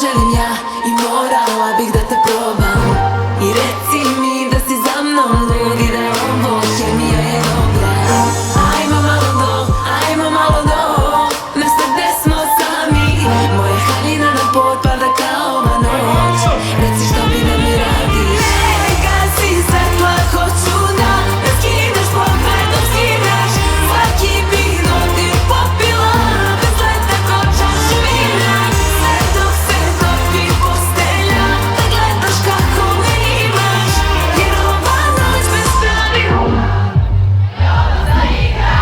želim ja i morala bih da te probam. I reci mi da si za mnom lud i da je ovo kemija je dobra. Ajmo malo do, ajmo malo do mesta gde smo sami. Moja haljina nam potpada kao ova noć. Reci što bi da mi radiš. Gasi svetla, hoću da me skineš, pogledom skineš. Svaki bih dodir popila, bez leta ko čašu vina. Sve dok se topi postelja, da gledaš kako me imaš. Jer ova noć bez pravila je opasna igra.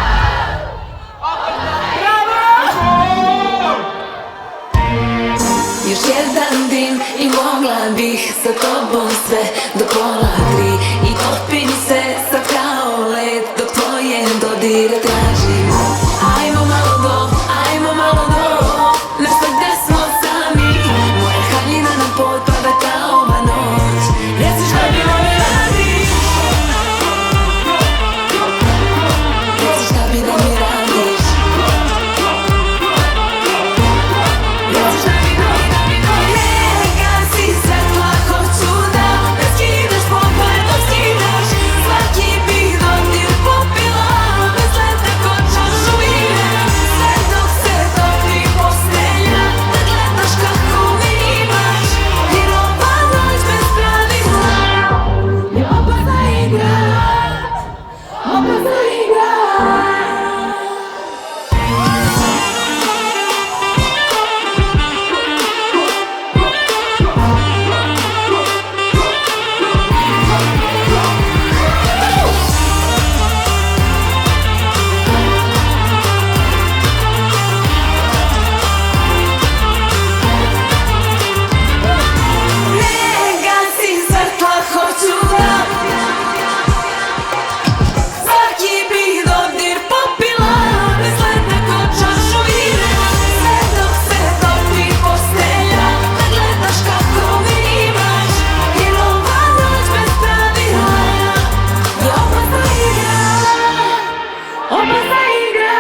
Još jedan dim i mogla bih sa tobom sve do pola tri. I topim se sad kao led dok tvoje dodire tražim. Ajmo malo do, ajmo malo do mesta gde smo sami. Moja haljina nam potpada kao ova noć. Reci šta bi da mi radiš. Reci šta bi da mi radiš. Reci šta bi da mi radiš. Gasi svetla, hoću da me skineš, pogledom skineš. Svaki bih dodir popila, bez leta ko čašu vina. Sve dok se topi postelja, da gledaš kako me imaš. Jer ova noć bez pravila je opasna igra. Opasna igra. Gasi svetla, hoću da svaki bih dodir popila, bez leta ko čašu vina. Sve dok se topi postelja, da gledaš kako me imaš. Jer ova noć bez pravila je opasna igra. Opasna igra.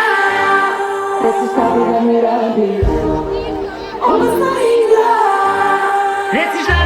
Reci šta bi da mi radiš. Opasna igra. Reci šta